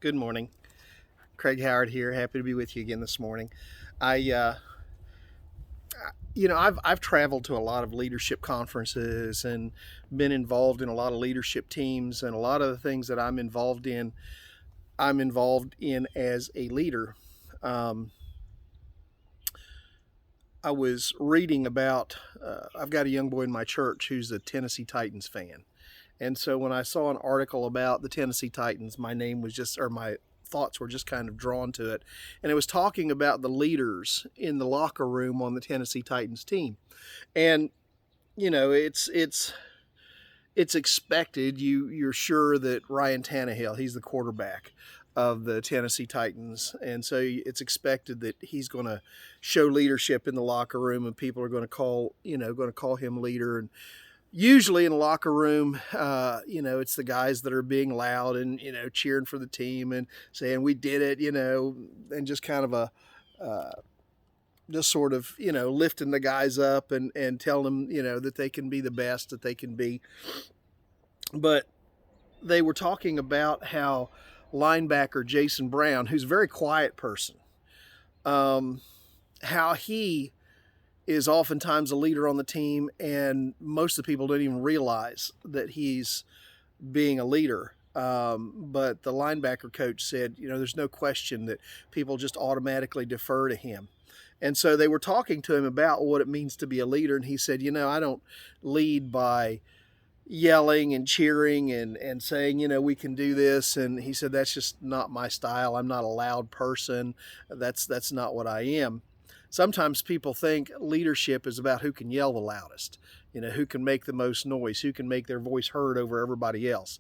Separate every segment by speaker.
Speaker 1: Good morning. Craig Howard here. Happy to be with you again this morning. I, I've traveled to a lot of leadership conferences and been involved in a lot of leadership teams, and a lot of the things that I'm involved in as a leader. Um, I was reading about. I've got a young boy in my church who's a Tennessee Titans fan. And so when I saw an article about the Tennessee Titans, my thoughts were just kind of drawn to it. And it was talking about the leaders in the locker room on the Tennessee Titans team. And, it's expected. You're sure that Ryan Tannehill, he's the quarterback of the Tennessee Titans, and so it's expected that he's going to show leadership in the locker room, and people are going to call him leader. And usually in a locker room, it's the guys that are being loud and, cheering for the team and saying, we did it, and just kind of just sort of, lifting the guys up and telling them, that they can be the best that they can be. But they were talking about how linebacker Jason Brown, who's a very quiet person, how he is oftentimes a leader on the team, and most of the people don't even realize that he's being a leader. But the linebacker coach said, there's no question that people just automatically defer to him. And so they were talking to him about what it means to be a leader, and he said, I don't lead by yelling and cheering and saying, we can do this. And he said, that's just not my style. I'm not a loud person. That's not what I am. Sometimes people think leadership is about who can yell the loudest, who can make the most noise, who can make their voice heard over everybody else.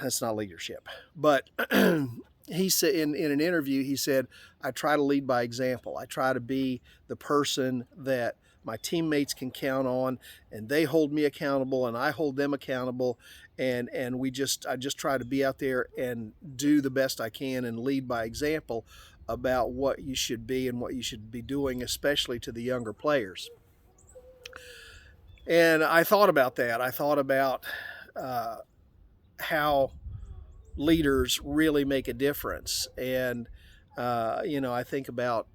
Speaker 1: That's not leadership. But he said in an interview, he said, I try to lead by example. I try to be the person that my teammates can count on, and they hold me accountable and I hold them accountable. And I just try to be out there and do the best I can and lead by example about what you should be and what you should be doing, especially to the younger players. And I thought about that. I thought about how leaders really make a difference. And, I think about,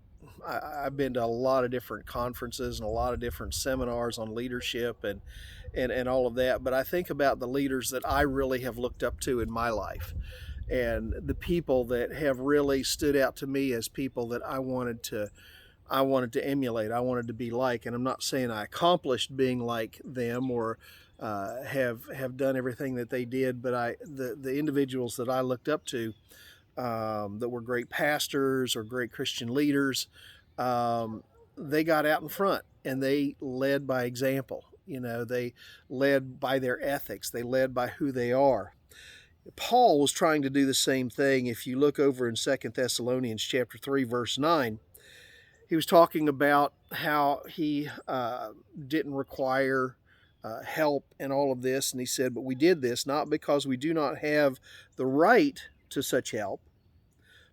Speaker 1: I've been to a lot of different conferences and a lot of different seminars on leadership and all of that. But I think about the leaders that I really have looked up to in my life, and the people that have really stood out to me as people that I wanted to emulate. I wanted to be like. And I'm not saying I accomplished being like them or have done everything that they did, but the individuals that I looked up to, that were great pastors or great Christian leaders, they got out in front and they led by example. They led by their ethics. They led by who they are. Paul was trying to do the same thing. If you look over in 2 Thessalonians chapter 3, verse 9, he was talking about how he didn't require help and all of this. And he said, but we did this not because we do not have the right to such help,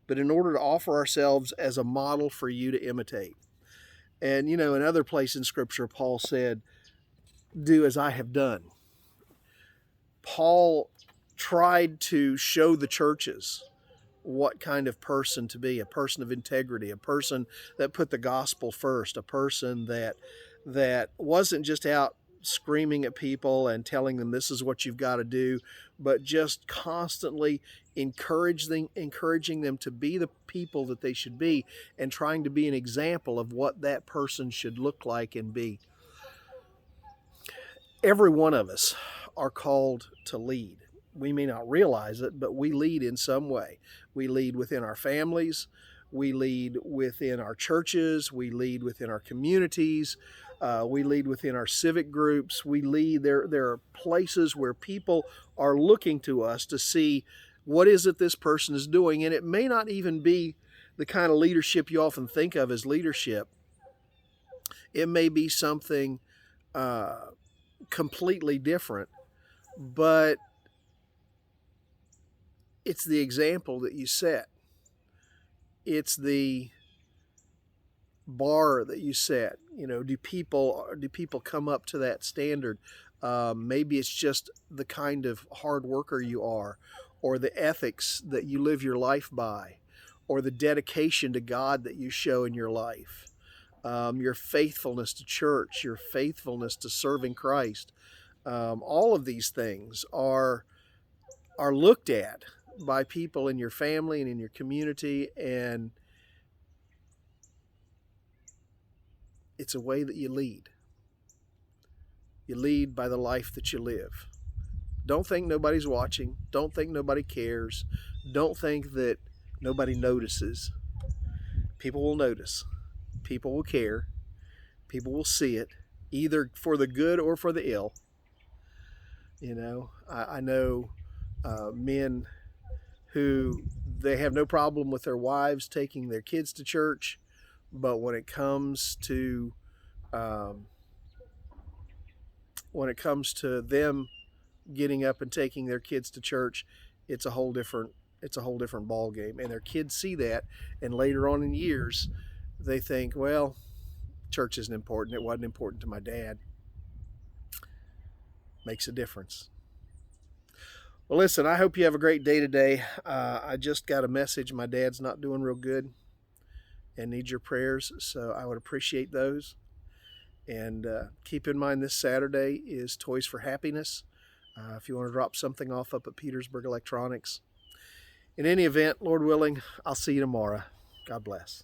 Speaker 1: but in order to offer ourselves as a model for you to imitate. And, in other place in Scripture, Paul said, do as I have done. Paul tried to show the churches what kind of person to be, a person of integrity, a person that put the gospel first, a person that wasn't just out screaming at people and telling them this is what you've got to do, but just constantly encouraging them to be the people that they should be and trying to be an example of what that person should look like and be. Every one of us are called to lead. We may not realize it, but we lead in some way. We lead within our families. We lead within our churches. We lead within our communities. We lead within our civic groups. We lead. There are places where people are looking to us to see what is it this person is doing. And it may not even be the kind of leadership you often think of as leadership. It may be something completely different, but it's the example that you set. It's the bar that you set. Do people come up to that standard? Maybe it's just the kind of hard worker you are, or the ethics that you live your life by, or the dedication to God that you show in your life, your faithfulness to church, your faithfulness to serving Christ. All of these things are looked at by people in your family and in your community, and it's a way that you lead. You lead by the life that you live. Don't think nobody's watching. Don't think nobody cares. Don't think that nobody notices. People will notice. People will care. People will see it, either for the good or for the ill. You know, I know men who they have no problem with their wives taking their kids to church, but when it comes to them getting up and taking their kids to church, it's a whole different ball game, and their kids see that, and later on in years they think, well, church isn't important. It wasn't important to my dad. Makes a difference. Well, listen, I hope you have a great day today. I just got a message. My dad's not doing real good and needs your prayers, so I would appreciate those. And keep in mind, this Saturday is Toys for Happiness. If you want to drop something off up at Petersburg Electronics. In any event, Lord willing, I'll see you tomorrow. God bless.